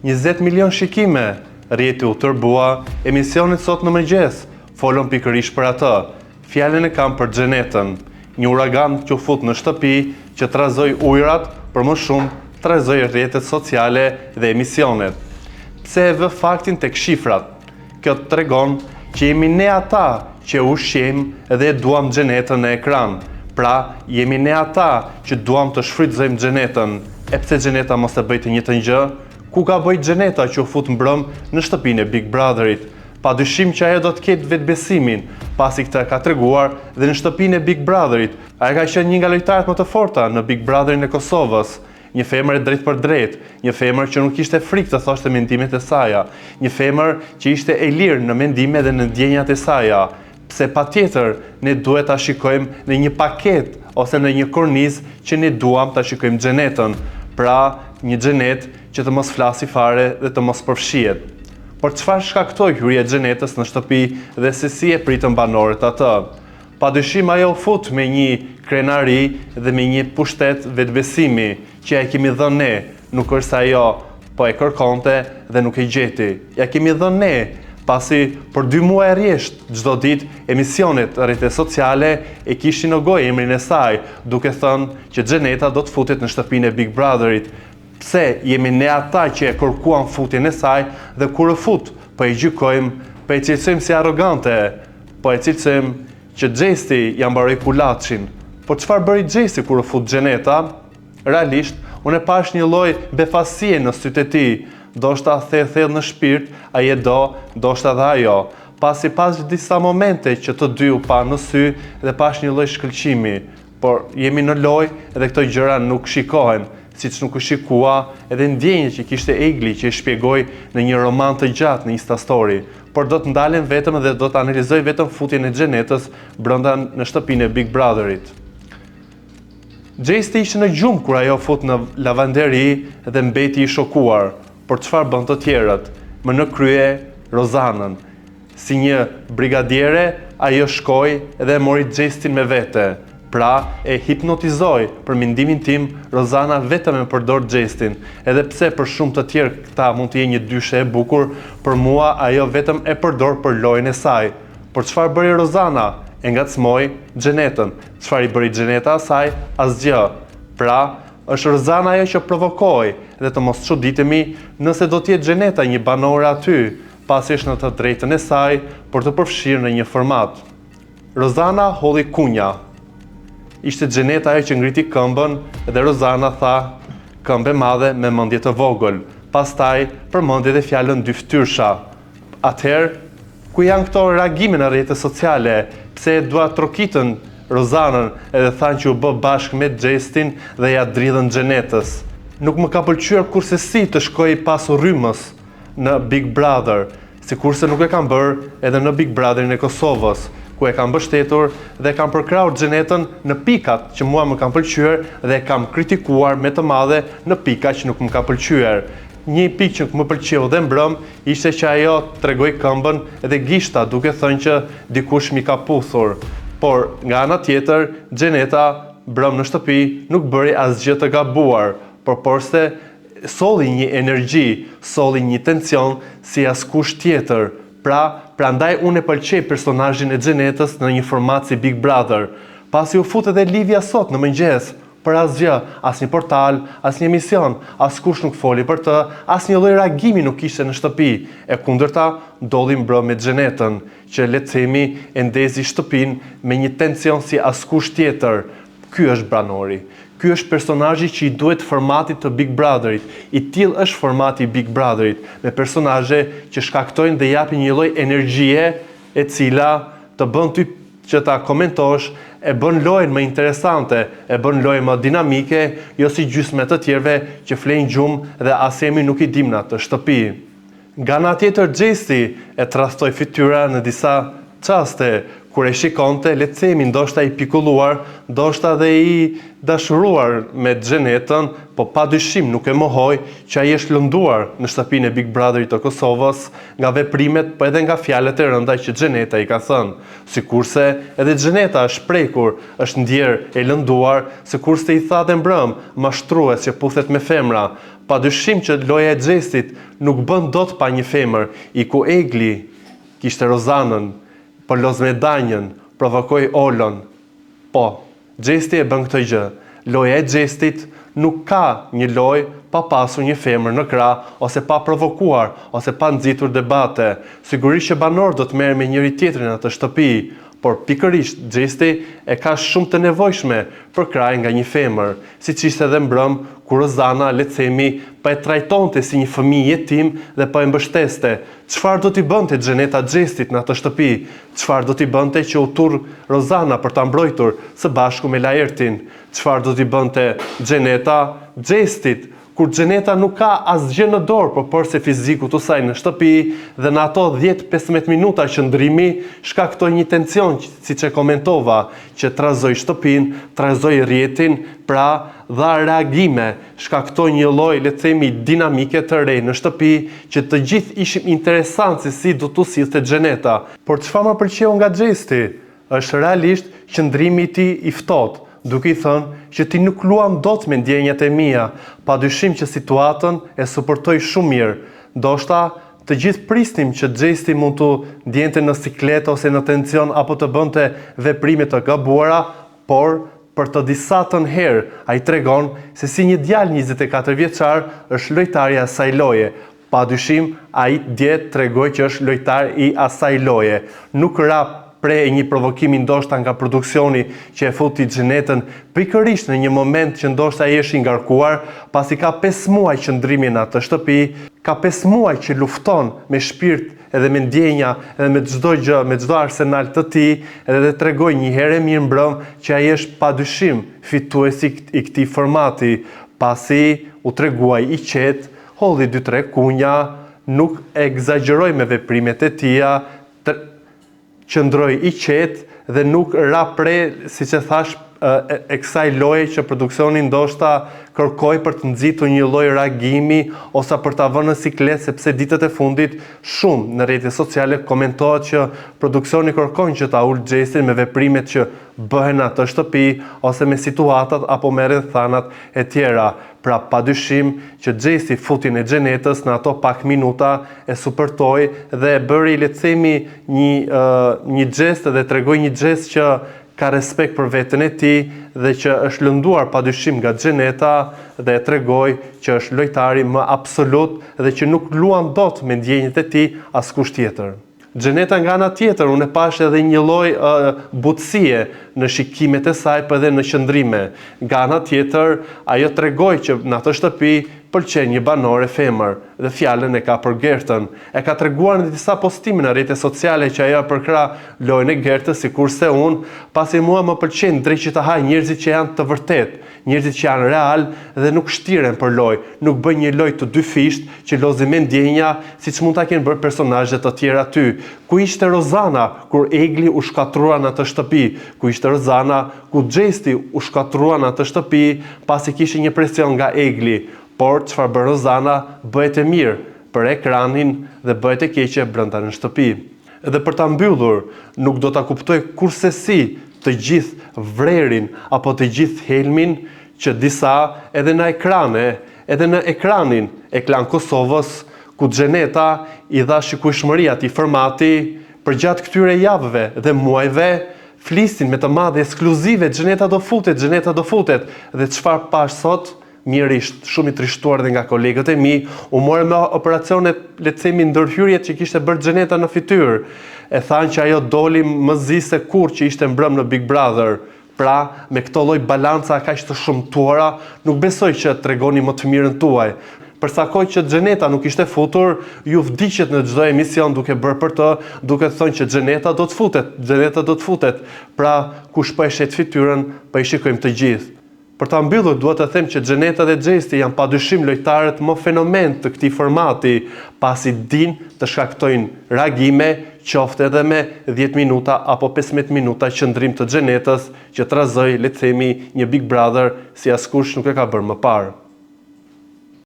20 milion shikime. Rjeti u tërbua, emisionit sot në mëngjes, folon pikërisht për atë. Fjalën e kam për Xhenetën, një uragan që u fut në shtëpi, që trazoi ujërat, për më shumë trazoi rrjetet sociale dhe emisionet. Pse e vë faktin tek shifrat? Kjo tregon që jemi ne ata që ushqejmë dhe duam Xhenetën në ekran. Pra, jemi ne ata që duam të shfrytëzojmë Xhenetën. E pse Xheneta mos e bëj të njëjtën gjë? Ku ka bëj Xheneta që u fut mbrëm në shtëpinë e Big Brotherit? Pa dyshim që ajo do të ketë vetbesimin, pasi këtë ka treguar dhe në shtëpinë e Big Brotherit. Ajo ka qenë një nga lojtarët më të forta në Big Brotherin e Kosovës. Një femër e drejt për drejt, një femër që nuk ishte frikë të thoshte mendimet e saja, një femër që ishte e lirë në mendime dhe në ndjenjat e saja. Pse patjetër ne duhet ta shikojmë në një paket ose në një kornizë që ne duam ta shikojmë Xhenetën. Pra, një Xhenet që të mos flasi fare dhe të mos përfshihet. Por çfarë shkaktoi hyrja e Xhenetës në shtëpi dhe se si e pritën banorët atë? Padyshim ajo u fut me një krenari dhe me një pushtet vetbesimi që ja kemi dhënë ne, nuk është se ajo po e kërkonte dhe nuk e gjeti. Ja kemi dhënë ne, pasi për 2 muaj rresht çdo ditë emisionet rrjete sociale e kishin në gojë emrin e saj, duke thënë që Xheneta do të futet në shtëpinë e Big Brotherit. Pse jemi ne ata që e kërkuam futjen e saj dhe kur e fut, po e gjykojmë, po e cilësojmë si arrogante, po e cilësojmë që Xhesti ja mbaroi kulaçin. Po çfarë bëri Xhesti kur u fut Xheneta? Realisht, unë e pash një lloj befasie në sytë e tij. Ndoshta thellë në shpirt, ai e ndoshta dhe ajo. Pasi pas disa momente që të dy u pa në sy dhe pash një lloj shkëlqimi, por jemi në lojë dhe këto gjëra nuk shikohen, siç nuk u shikua edhe ndjenjët që kishte Egli që e shpjegoi në një roman të gjatë në Insta Story, por do të ndalen vetëm dhe do të analizoj vetëm futjen e Xhenetës brenda në shtëpinë e Big Brotherit. Xhesti ishte në gjumë kur ajo fut në lavanderi dhe mbeti i shokuar. Por çfarë bën të tjerët? Më në krye Rozanën. Si një brigadiere, ajo shkoi dhe mori Xhestin me vete. Pra, e hipnotizoi. Për mendimin tim, Rozana vetëm e përdor Xhestin. Edhe pse për shumë të tjerë këta mund të jenë një dyshe e bukur, për mua ajo vetëm e përdor për lojën e saj. Por çfarë bëri Rozana? E ngacmoi Xhenetën. Çfarë i bëri Xheneta asaj? Asgjë. Pra, është Rozana ajo që provokoi dhe të mos çuditemi nëse do të jetë Xheneta një banore aty, pasi është në të drejtën e saj për të përfshirë në një format. Rozana holli kunja. Ishte Xheneta ajo që ngriti këmbën dhe Rozana tha këmbë madhe me mendje të vogël. Pastaj përmendi edhe fjalën dy fytyrsha. Atëherë, ku janë këto reagime në rrjetet sociale? Pse dua trokitën Rozanën edhe thanë që u bë bashkë me Xhestin dhe ja dridhën Xhenetës. Nuk më ka pëlqyer kurse si të shkoj pas urrymës në Big Brother, sikurse nuk e kam bërë edhe në Big Brotherin e Kosovës, ku e kam mbështetur dhe kam përkrahur Xhenetën në pikat që mua më kanë pëlqyer dhe e kam kritikuar me të madhe në pika që nuk më ka pëlqyer. Një pikë që më pëlqeu dhe mbrëm ishte që ajo tregoi këmbën dhe gishta duke thënë që dikush mi ka puthur. Por nga ana tjetër, Xheneta mbrëm në shtëpi nuk bëri asgjë të gabuar, porse solli një energji, solli një tension si askush tjetër. Prandaj unë e pëlqej personazhin e Xhenetës në një format si Big Brother. Pasi u fut edhe Livia sot në mëngjes, për asgjë, asnjë portal, asnjë emision, askush nuk foli për të, asnjë lloj reagimi nuk ishte në shtëpi. E kundërta, dolli mbrëm me Xhenetën, që le të themi e ndezi shtëpinë me një tension si askush tjetër. Ky është banori. Ky është personazhi që i duhet formatit të Big Brotherit. I tillë është formati i Big Brotherit, me personazhe që shkaktojnë dhe japin një lloj energjie e cila të bën ty që ta komentosh, e bën lojën më interesante, e bën lojën më dinamike, jo si gjysmë të tjerëve që flejnë gjumë dhe asemi nuk i dim në atë shtëpi. Nga ana tjetër Xhesti e trastoi fytyra në disa çaste, kur e shikonte, le të themi, ndoshta i pikulluar, ndoshta dhe i dashuruar me Xhenetën, po padyshim nuk e mohoi që ai është lënduar në shtëpinë e Big Brotherit të Kosovës nga veprimet, po edhe nga fjalët e rënda që Xheneta i ka thënë. Sikurse edhe Xheneta është prekur, është ndjer e lënduar, sikurse i tha dhe mbrëm, mashtrues që puthet me femra. Padyshim që loja e Xhestit nuk bën dot pa një femër, i ku Egli kishte Rozanën, për Loz Medanjën, provokoi Olon. Po, Xhesti e bën këtë gjë. Loja e Xhestit nuk ka një lojë pa pasur një femër në krah, ose pa provokuar, ose pa nxitur debate. Sigurisht që banorët do të merren me njëri tjetrin në atë shtëpi, por pikërisht Xhesti e ka shumë të nevojshme për krahje nga një femër, siç ishte edhe mbrëm kur Rozana, le të themi, pa e trajtonte si një fëmijë jetim dhe pa e mbështeste. Çfarë do t'i bënte Xheneta Xhestit në atë shtëpi? Çfarë do t'i bënte që u turr Rozana për ta mbrojtur së bashku me Laertin? Çfarë do t'i bënte Xheneta Xhestit? Kur Xheneta nuk ka asgjë në dorë por se fiziku të saj në shtëpi, dhe në ato 10-15 minuta qëndrimi shkaktoi një tension, siç e komentova, që trazoi shtëpinë, trazoi rrjetin, pra dha reagime, shkaktoi një lloj, le të themi, dinamike të re në shtëpi, që të gjithë ishim interesantë se si do t'u sillte Xheneta. Por çfarë më pëlqeu nga Xhesti? Është realisht qëndrimi i tij i ftohtë, duke i thënë që ti nuk luam dot me ndjenjat e mia, padyshim që situatën e suportoi shumë mirë. Ndoshta të gjithë prisnim që Xhesti mund të ndjente në sikletë ose në tension apo të bënte veprime të gabuara, por për të disatën herë ai tregon se si një djalë 24 vjeçar është lojtari i asaj loje. Padyshim ai dje tregoi që është lojtar i asaj loje. Nuk ra pre e një provokimi ndoshta nga produksioni që e futi Xhenetën pikërisht në një moment që ndoshta ai është i ngarkuar, pasi ka 5 muaj qëndrimi në atë shtëpi, ka 5 muaj që lufton me shpirt edhe me ndjenja edhe me çdo gjë, me çdo arsenal të tij, edhe tregoi një herë mirë mbrëm që ai është padyshim fituesi i këtij formati, pasi u treguai i qetë, holli 2-3 kunja, nuk egzagjeroi me veprimet e tija, qëndroi i qetë dhe nuk ra pre, siç e thash, e kësaj loje që produksioni ndoshta kërkoi për të nxitur një lloj reagimi ose për ta vënë në siklet, sepse ditët e fundit shumë në rrjetet sociale komentohet që produksioni kërkon që ta ul Xhestin me veprimet që bëhen në atë shtëpi ose me situatat apo me rrethanat e tjera. Pra padyshim që Xhesti futin e Xhenetës në ato pak minuta e supertoi dhe bëri, le të themi, një xhest dhe tregoi një xhest që ka respekt për veten e tij dhe që është lënduar padyshim nga Xheneta dhe e tregoi që është lojtari më absolut dhe që nuk luan dot me ndjenjat e tij askush tjetër. Xheneta nga ana tjetër, unë pash edhe një lloj butësie në shikimet e saj, por edhe në qëndrime. Nga ana tjetër, ajo tregoi që në atë shtëpi pëlqen një banore femër dhe fjalën e ka për Gertën. E ka treguar në disa postime në rrjetet sociale që ajo përkrah lojën e Gertës, sikurse unë, pasi mua më pëlqen drejt që të haj njerëzit që janë të vërtet, njerëzit që janë real dhe nuk shtiren për lojë, nuk bëjnë një lojë të dyfisht që lozi me ndjenja, siç mund ta kenë bërë personazhe të tjerë aty. Ku ishte Rozana kur Egli u shkatrua në atë shtëpi? Ku ishte Rozana ku Xhesti u shkatrua në atë shtëpi pasi kishte një presion nga Egli? Por çfarë bën Rozana? Bëhet e mirë për ekranin dhe bëhet e keqe brenda në shtëpi. Edhe për ta mbyllur, nuk do ta kuptoj kurrësi të gjithë vrerin apo të gjithë helmin që disa edhe në ekrane, edhe në ekranin Ekran Kosovës, ku Xheneta i dha shikueshmëri atij formati përgjatë këtyre javëve dhe muajve, flisin me të madhe ekskluzive, Xheneta do futet, Xheneta do futet, dhe çfarë pash sot? Mirisht, shumë i trishtuar dhe nga kolegët e mi, u morën me operacionet, le të themi, ndërhyrjet që kishte bërë Xheneta në fytyrë. E thanë që ajo doli më zi se kur që ishte mbrëm në Big Brother. Pra, me këto lloj balanca kaq të shëmtuara, nuk besoj që tregoni më të mirën tuaj. Përsa kohë që Xheneta nuk ishte futur, ju vdiqet në çdo emision duke bërë për të, duke thënë që Xheneta do të futet, Xheneta do të futet. Pra, kush po e shet fytyrën, po e shikojmë të gjithë. Për ta mbyllur, duhet të them që Xheneta dhe Xhesti janë padyshim lojtarët më fenomen të këtij formati, pasi dinë të shkaktojnë reagime, qoftë edhe me 10 minuta apo 15 minuta qëndrim të Xhenetës, që trazoi, le të themi, një Big Brother si askush nuk e ka bërë më parë.